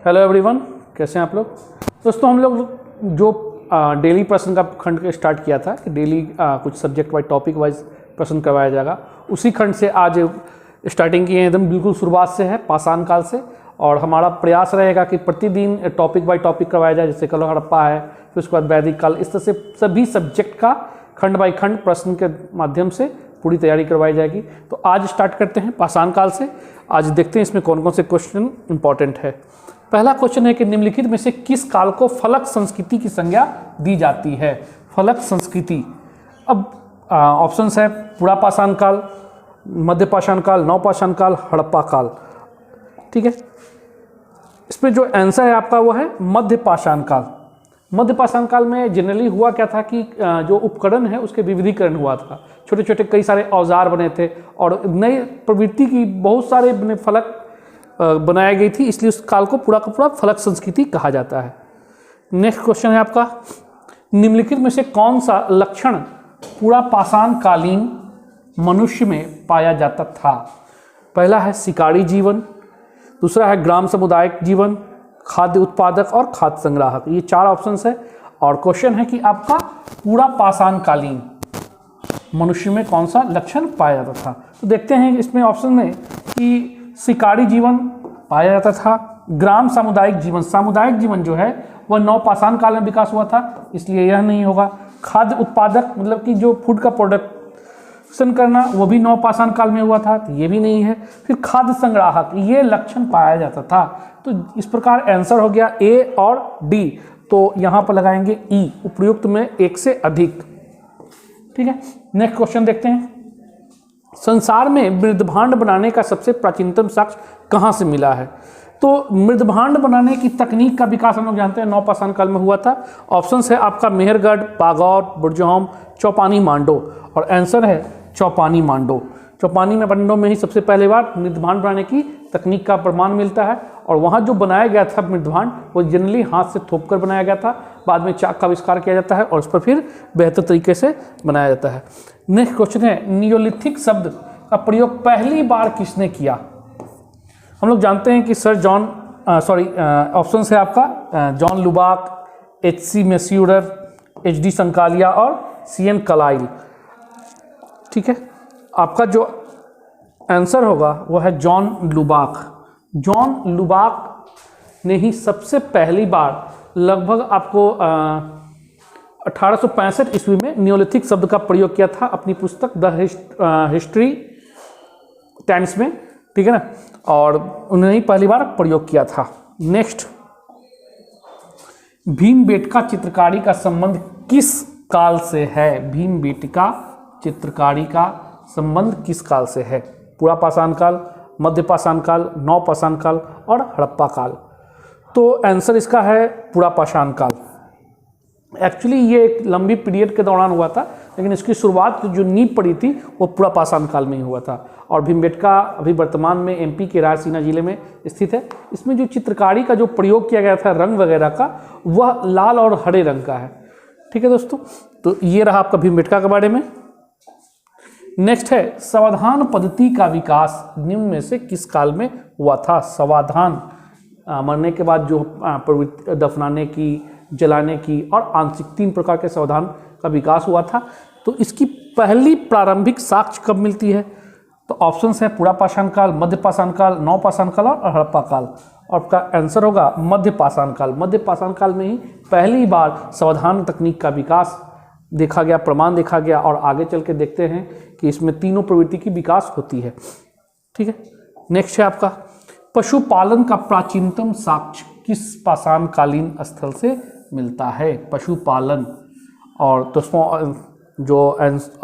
Hello everyone, कैसे हैं आप लोग। दोस्तों हम लोग जो डेली प्रश्न का खंड स्टार्ट किया था कि डेली कुछ सब्जेक्ट वाइज टॉपिक वाइज प्रश्न करवाया जाएगा, उसी खंड से आज स्टार्टिंग की है। एकदम बिल्कुल शुरुआत से है, पाषाण काल से। और हमारा प्रयास रहेगा कि प्रतिदिन टॉपिक बाय टॉपिक करवाया जाए, जैसे कल हड़प्पा है, फिर उसके बाद वैदिक काल, इस तरह से सभी सब्जेक्ट का खंड बाय खंड प्रश्न के माध्यम से पूरी तैयारी करवाई जाएगी। तो आज स्टार्ट करते हैं पाषाण काल से। आज देखते हैं इसमें कौन कौन से क्वेश्चन इंपॉर्टेंट है। पहला क्वेश्चन है कि निम्नलिखित में से किस काल को फलक संस्कृति की संज्ञा दी जाती है। फलक संस्कृति, अब ऑप्शंस है पुरा पाषाण काल, मध्य पाषाण काल, नवपाषाण काल, हड़प्पा काल। ठीक है, इसमें जो आंसर है आपका वो है मध्य पाषाण काल। मध्य पाषाण काल में जनरली हुआ क्या था कि जो उपकरण है उसके विविधीकरण हुआ था, छोटे छोटे कई सारे औजार बने थे और नई प्रवृत्ति की बहुत सारे फलक बनाई गई थी, इसलिए उस काल को पूरा का पूरा फलक संस्कृति कहा जाता है। नेक्स्ट क्वेश्चन है आपका, निम्नलिखित में से कौन सा लक्षण पूरा पाषाण कालीन मनुष्य में पाया जाता था। पहला है शिकारी जीवन, दूसरा है ग्राम सामुदायिक जीवन, खाद्य उत्पादक और खाद्य संग्राहक। ये चार ऑप्शंस है और क्वेश्चन है कि आपका पूरा पाषाण कालीन मनुष्य में कौन सा लक्षण पाया जाता था। तो देखते हैं इसमें ऑप्शन में कि शिकारी जीवन पाया जाता था, ग्राम सामुदायिक जीवन, सामुदायिक जीवन जो है वह नवपाषाण काल में विकास हुआ था, इसलिए यह नहीं होगा। खाद्य उत्पादक मतलब कि जो फूड का प्रोडक्शन करना वो भी नवपाषाण काल में हुआ था, तो ये भी नहीं है। फिर खाद्य संग्राहक, ये लक्षण पाया जाता था। तो इस प्रकार आंसर हो गया ए और डी। तो यहाँ पर लगाएंगे ई, उपयुक्त में एक से अधिक। ठीक है, नेक्स्ट क्वेश्चन देखते हैं। संसार में मृदभांड बनाने का सबसे प्राचीनतम साक्ष्य कहाँ से मिला है। तो मृदभांड बनाने की तकनीक का विकास हम लोग जानते हैं नवपाषाण काल में हुआ था। ऑप्शंस है आपका मेहरगढ़, बागौर, बुरजौम, चौपानी मांडो, और आंसर है चौपानी मांडो। चौपानी मांडो में ही सबसे पहले बार मृदभांड बनाने की तकनीक का प्रमाण मिलता है और वहाँ जो बनाया गया था मृदभांड वो जनरली हाथ से थोप कर बनाया गया था। बाद में चाक का आविष्कार किया जाता है और उस पर फिर बेहतर तरीके से बनाया जाता है। नेक्स्ट क्वेश्चन है, नियोलिथिक शब्द का प्रयोग पहली बार किसने किया। हम लोग जानते हैं कि सर जॉन ऑप्शन है आपका जॉन लुबाक, H.C. मैस्यूरर, H.D. संकालिया और C.N. कलाइल। ठीक है, आपका जो आंसर होगा वो है जॉन लुबाक। जॉन लुबाक ने ही सबसे पहली बार लगभग आपको 1865 ईस्वी में नियोलिथिक शब्द का प्रयोग किया था अपनी पुस्तक द हिस्ट्री टाइम्स में। ठीक है ना, और उन्होंने ही पहली बार प्रयोग किया था। नेक्स्ट, भीमबेटका चित्रकारी का संबंध किस काल से है। भीमबेटका चित्रकारी का संबंध किस काल से है। पूरा पाषाण काल, मध्य पाषाण काल, नवपाषाण काल और हड़प्पा काल। तो आंसर इसका है पूरा पाषाण काल। एक्चुअली ये एक लंबी पीरियड के दौरान हुआ था, लेकिन इसकी शुरुआत जो नींव पड़ी थी वो पूरा पाषाण काल में ही हुआ था। और भीमबेटका अभी वर्तमान में MP के रायसीना जिले में स्थित है। इसमें जो चित्रकारी का जो प्रयोग किया गया था रंग वगैरह का, वह लाल और हरे रंग का है। ठीक है दोस्तों, तो ये रहा आपका भीमबेटका के बारे में। नेक्स्ट है, समाधान पद्धति का विकास निम्न में से किस काल में हुआ था। समाधान मरने के बाद जो दफनाने की, जलाने की और आंशिक, 3 प्रकार के समाधान का विकास हुआ था। तो इसकी पहली प्रारंभिक साक्ष्य कब मिलती है। तो ऑप्शंस है पूरा पाषाण काल, मध्य पाषाण काल, नवपाषाण काल और हड़प्पा काल। और आपका आंसर होगा मध्य पाषाण काल। मध्य पाषाण काल में ही पहली बार समाधान तकनीक का विकास देखा गया, प्रमाण देखा गया। और आगे चल के देखते हैं कि इसमें तीनों प्रवृत्ति की विकास होती है। ठीक है, नेक्स्ट है आपका, पशुपालन का प्राचीनतम साक्ष्य किस पाषाण कालीन स्थल से मिलता है। पशुपालन, और दोस्तों जो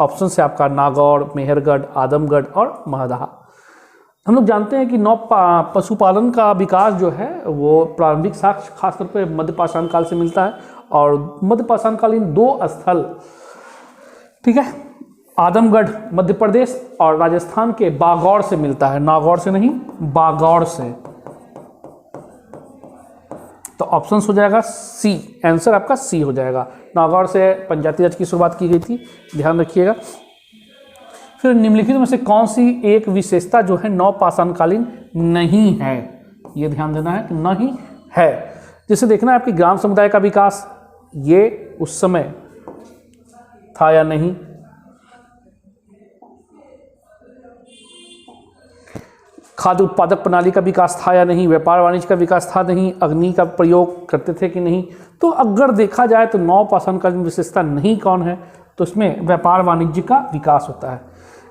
ऑप्शन है आपका नागौर, मेहरगढ़, आदमगढ़ और महदहा। हम लोग जानते हैं कि पशुपालन का विकास जो है वो प्रारंभिक साक्ष्य खासतौर पे मध्य पाषाण काल से मिलता है। और मध्य पाषाण कालीन 2 स्थल, ठीक है, आदमगढ़ मध्य प्रदेश और राजस्थान के बागौर से मिलता है। नागौर से नहीं, बागौर से। तो ऑप्शन हो जाएगा सी, आंसर आपका सी हो जाएगा। नागौर से पंचायती राज की शुरुआत की गई थी, ध्यान रखिएगा। फिर निम्नलिखित में से कौन सी एक विशेषता जो है नवपाषाण कालीन नहीं है, ये ध्यान देना है कि नहीं है। जैसे देखना है आपकी ग्राम समुदाय का विकास, ये उस समय था या नहीं। खाद्य उत्पादक प्रणाली का विकास था या नहीं, व्यापार वाणिज्य का विकास था नहीं, अग्नि का प्रयोग करते थे कि नहीं। तो अगर देखा जाए तो नवपाषाणकालीन विशेषता नहीं कौन है, तो इसमें व्यापार वाणिज्य का विकास होता है।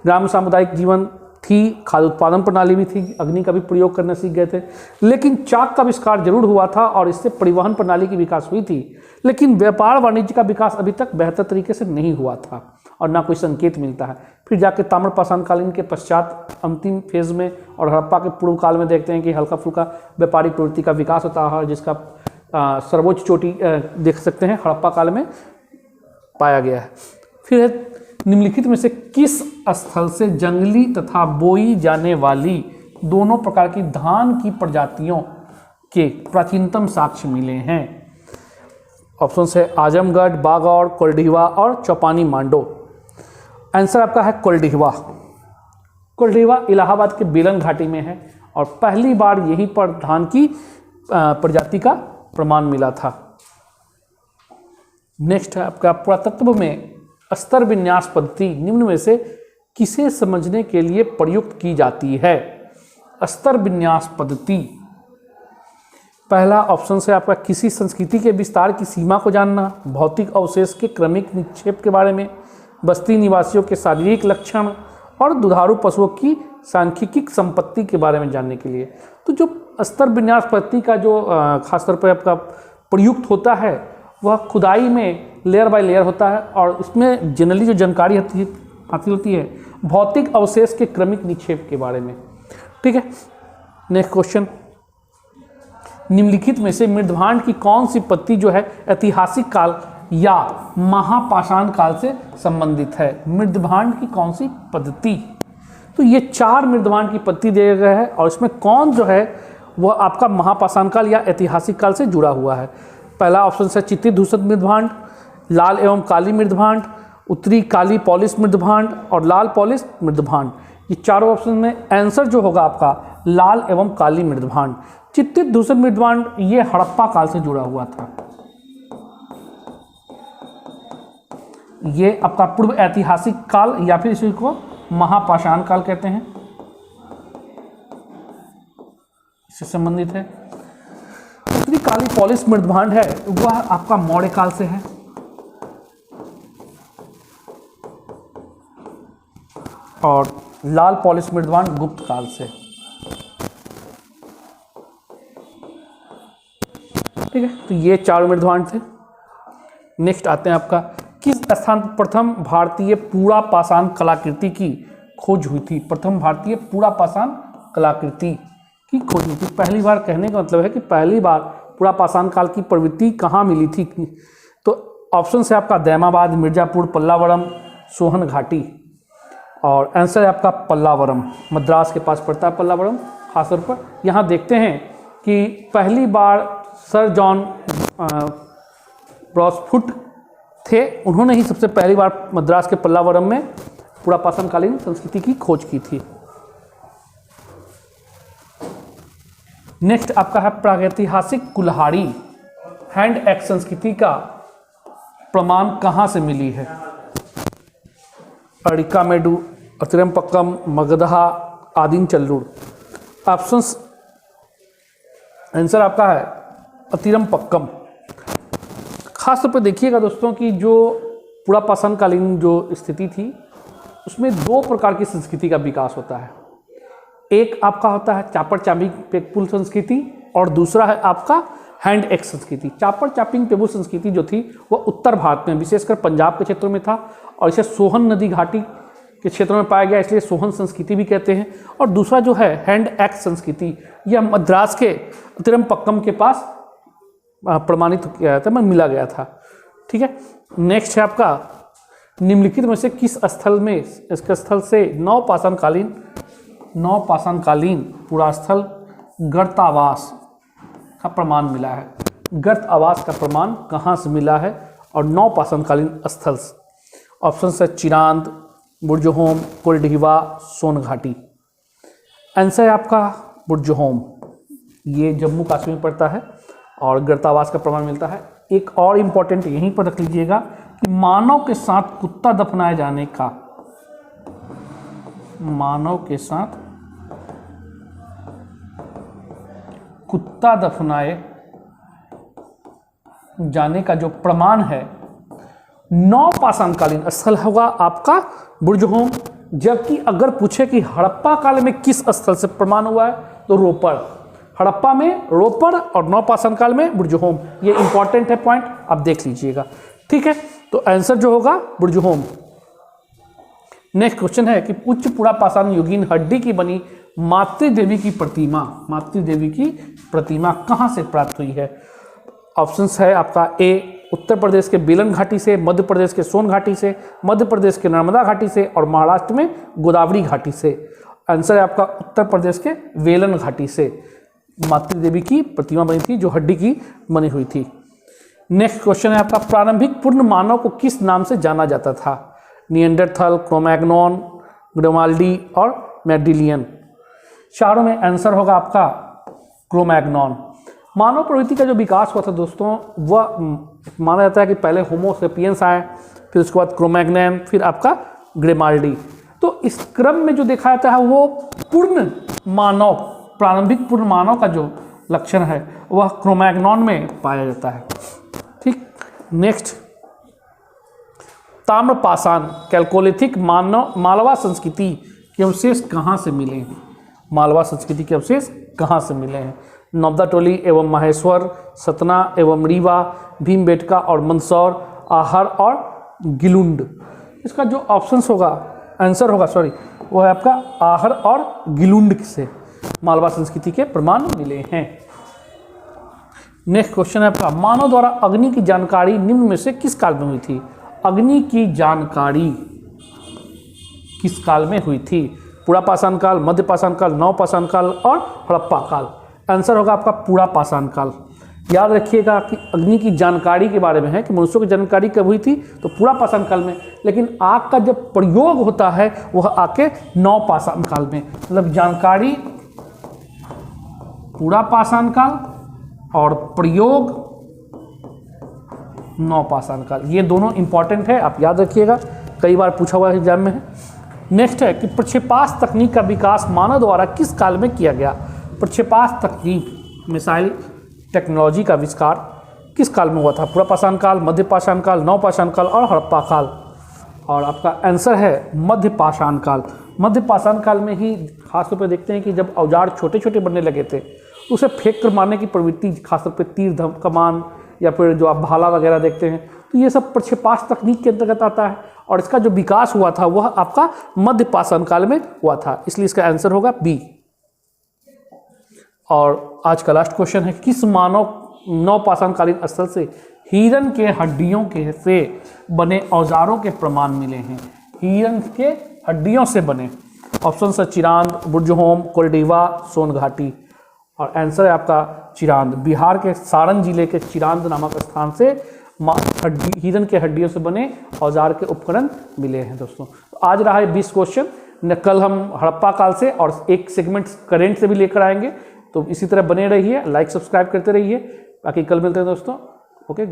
ग्राम सामुदायिक जीवन थी, खाद्य उत्पादन प्रणाली भी थी, अग्नि का भी प्रयोग करना सीख गए थे, लेकिन चाक का आविष्कार जरूर हुआ था और इससे परिवहन प्रणाली की विकास हुई थी, लेकिन व्यापार वाणिज्य का विकास अभी तक बेहतर तरीके से नहीं हुआ था और ना कोई संकेत मिलता है। फिर जाके ताम्रपाषाणकालीन के पश्चात अंतिम फेज में और हड़प्पा के पूर्व काल में देखते हैं कि हल्का फुल्का व्यापारिक प्रवृत्ति का विकास होता है, जिसका सर्वोच्च चोटी देख सकते हैं हड़प्पा काल में पाया गया है। फिर निम्नलिखित में से किस स्थल से जंगली तथा बोई जाने वाली दोनों प्रकार की धान की प्रजातियों के प्राचीनतम साक्ष्य मिले हैं? ऑप्शन है आजमगढ़, बागौर, कोल्डिहवा और चौपानी मांडो। आंसर आपका है कोल्डिहवा। कोल्डिहवा इलाहाबाद के बेलन घाटी में है और पहली बार यहीं पर धान की प्रजाति का प्रमाण मिला था। नेक्स्ट है आपका पुरातत्व में स्तर विन्यास पद्धति निम्न में से किसे समझने के लिए प्रयुक्त की जाती है? स्तर विन्यास पद्धति, पहला ऑप्शन है आपका किसी संस्कृति के विस्तार की सीमा को जानना, भौतिक अवशेष के क्रमिक निक्षेप के बारे में, बस्ती निवासियों के शारीरिक लक्षण और दुधारू पशुओं की सांख्यिकी संपत्ति के बारे में जानने के लिए। तो जो स्तर विन्यास पद्धति का जो खासतौर पर आपका प्रयुक्त होता है वह खुदाई में लेयर बाय लेयर होता है और इसमें जनरली जो जानकारी हासिल होती है भौतिक अवशेष के क्रमिक निक्षेप के बारे में। ठीक है, नेक्स्ट क्वेश्चन, निम्नलिखित में से मृदभांड की कौन सी पद्धति जो है ऐतिहासिक काल या महापाषाण काल से संबंधित है? मृदभांड की कौन सी पद्धति? तो ये 4 मृदभांड की पद्धति दिए गए हैं और इसमें कौन जो है वह आपका महापाषाण काल या ऐतिहासिक काल से जुड़ा हुआ है। पहला ऑप्शन है चित्रित धूसर मृदभांड, लाल एवं काली मृदभांड, उत्तरी काली पॉलिश मृदभांड और लाल पॉलिश मृदभांड। ये चारों ऑप्शन में आंसर जो होगा आपका लाल एवं काली मृदभांड। चित्रित धूसर मृदभांड ये हड़प्पा काल से जुड़ा हुआ था। ये आपका पूर्व ऐतिहासिक काल या फिर इसी को महापाषाण काल कहते हैं, इससे संबंधित है। उत्तरी काली पॉलिश मृदभांड है वह आपका मौर्य काल से है और लाल पॉलिश मृदभांड गुप्त काल से। ठीक है, तो ये 4 मृदभांड थे। नेक्स्ट आते हैं आपका किस स्थान पर प्रथम भारतीय पूरा पाषाण कलाकृति की खोज हुई थी? प्रथम भारतीय पूरा पाषाण कलाकृति की खोज हुई थी। पहली बार कहने का मतलब है कि पहली बार पूरा पाषाण काल की प्रवृत्ति कहाँ मिली थी? तो ऑप्शन है आपका दैमाबाद, मिर्जापुर, पल्लावरम, सोहन घाटी और आंसर है आपका पल्लावरम। मद्रास के पास पड़ता है पल्लावरम। खासतौर पर यहाँ देखते हैं कि पहली बार सर जॉन ब्रॉसफुट थे, उन्होंने ही सबसे पहली बार मद्रास के पल्लावरम में पूरा पाषाणकालीन संस्कृति की खोज की थी। नेक्स्ट आपका है प्रागैतिहासिक कुल्हाड़ी हैंड एक्स संस्कृति का प्रमाण कहाँ से मिली है? अरिकामेडु, अतिरमपक्कम, मगधा, आदिनचल्लूर। ऑप्शंस आंसर आपका है अतिरमपक्कम। खास तौर पर देखिएगा दोस्तों कि जो पूरा पाषाणकालीन जो स्थिति थी उसमें 2 प्रकार की संस्कृति का विकास होता है। एक आपका होता है चापर चापिंग पेपुल संस्कृति और दूसरा है आपका हैंड एक्स संस्कृति। चापर चापिंग पेपुल संस्कृति जो थी वह उत्तर भारत में विशेषकर पंजाब के क्षेत्रों में था और इसे सोहन नदी घाटी के क्षेत्रों में पाया गया, इसलिए सोहन संस्कृति भी कहते हैं। और दूसरा जो है हैंड एक्स संस्कृति यह मद्रास के अतिरमपक्कम के पास प्रमाणित किया गया था, मिला गया था। ठीक है, नेक्स्ट है आपका निम्नलिखित में से किस स्थल में इसके स्थल से नवपाषाणकालीन पूरा स्थल गर्तावास का प्रमाण मिला है? गर्त आवास का प्रमाण कहाँ से मिला है और नवपाषाणकालीन स्थल? ऑप्शन है चिरांद, बुर्जहोम, कोल्डिहवा, सोन घाटी। आंसर है आपका बुर्जहोम, ये जम्मू कश्मीर पड़ता है और गर्तावास का प्रमाण मिलता है। एक और इम्पॉर्टेंट यहीं पर रख लीजिएगा कि मानव के साथ कुत्ता दफनाए जाने का, मानव के साथ कुत्ता दफनाए जाने का जो प्रमाण है नवपाषाणकालीन स्थल होगा आपका बुर्जहोम। जबकि अगर पूछे कि हड़प्पा काल में किस स्थल से प्रमाण हुआ है तो रोपड़, हड़प्पा में रोपड़ और नवपाषाण काल में बुर्जहोम। ये इंपॉर्टेंट है पॉइंट, आप देख लीजिएगा। ठीक है, तो आंसर जो होगा बुर्जहोम। नेक्स्ट क्वेश्चन है कि उच्च पुरापाषाण युगीन हड्डी की बनी मातृदेवी की प्रतिमा, मातृदेवी की प्रतिमा कहाँ से प्राप्त हुई है? ऑप्शंस है आपका ए उत्तर प्रदेश के बेलन घाटी से, मध्य प्रदेश के सोन घाटी से, मध्य प्रदेश के नर्मदा घाटी से और महाराष्ट्र में गोदावरी घाटी से। आंसर है आपका उत्तर प्रदेश के वेलन घाटी से मातृदेवी की प्रतिमा बनी थी जो हड्डी की बनी हुई थी। नेक्स्ट क्वेश्चन है आपका प्रारंभिक पूर्ण मानव को किस नाम से जाना जाता था? निएंडरथल, क्रोमैग्नॉन, ग्रिमाल्डी और मैडिलियन। चारों में आंसर होगा आपका क्रोमैग्नॉन। मानव प्रवृत्ति का जो विकास हुआ था दोस्तों, वह माना जाता है कि पहले होमो सेपियंस आए, फिर उसके बाद क्रोमैग्नन, फिर आपका ग्रिमाल्डी। तो इस क्रम में जो देखा जाता है वो पूर्ण मानव, प्रारंभिक पूर्ण मानव का जो लक्षण है वह क्रोमैग्नॉन में पाया जाता है। ठीक, नेक्स्ट ताम्रपाषाण कैल्कोलिथिक मालवा संस्कृति के अवशेष कहाँ से मिले हैं? मालवा संस्कृति के अवशेष कहाँ से मिले हैं? नवदाटोली एवं माहेश्वर, सतना एवं रीवा, भीमबेटका और मंदसौर, आहर और गिलुंड। इसका जो ऑप्शंस होगा, आंसर होगा सॉरी, वो है आपका आहर और गिलुंड से मालवा संस्कृति के प्रमाण मिले हैं। नेक्स्ट क्वेश्चन है आपका मानव द्वारा अग्नि की जानकारी निम्न में से किस काल में हुई थी? अग्नि की जानकारी किस काल में हुई थी? पुरापाषाण काल, मध्यपाषाण काल, नवपाषाण काल और हड़प्पा काल। आंसर होगा आपका पुरापाषाण काल। याद रखिएगा कि अग्नि की जानकारी के बारे में है कि मनुष्यों की जानकारी कब हुई थी तो पुरापाषाण काल में, लेकिन आग का जब प्रयोग होता है वह आके नवपाषाण काल में। मतलब जानकारी पुरापाषाण काल और प्रयोग नवपाषाण काल, ये दोनों इंपॉर्टेंट है, आप याद रखिएगा, कई बार पूछा हुआ एग्जाम में है। नेक्स्ट है कि प्रक्षेपास्त्र तकनीक का विकास मानव द्वारा किस काल में किया गया? प्रक्षेपास्त्र तकनीक, मिसाइल टेक्नोलॉजी का आविष्कार किस काल में हुआ था? पुरापाषाण काल, मध्यपाषाण काल, नवपाषाण काल और हड़प्पा काल। और आपका आंसर है मध्यपाषाण काल। मध्यपाषाण काल में ही खासतौर पर देखते हैं कि जब औजार छोटे छोटे बनने लगे थे उसे फेंक कर मारने की प्रवृत्ति, खासतौर पर तीर कमान या फिर जो आप भाला वगैरह देखते हैं, तो ये सब प्रक्षेपास्त्र तकनीक के अंतर्गत आता है। और इसका जो विकास हुआ था वह आपका मध्यपाषाण काल में हुआ था, इसलिए इसका आंसर होगा बी। और आज का लास्ट क्वेश्चन है किस नवपाषाण कालीन स्थल से हिरन के हड्डियों के से बने औजारों के प्रमाण मिले हैं? हिरन के हड्डियों से बने। ऑप्शन है चिरांद, बुर्जहोम, कोल्डिवा, सोनघाटी। और आंसर है आपका चिरांद। बिहार के सारण जिले के चिरांद नामक स्थान से हिरन के हड्डियों से बने औजार के उपकरण मिले हैं दोस्तों। आज रहा है 20 क्वेश्चन। कल हम हड़प्पा काल से और एक सेगमेंट करेंट से भी लेकर आएंगे, तो इसी तरह बने रहिए, लाइक सब्सक्राइब करते रहिए। बाकी कल मिलते हैं दोस्तों। ओके।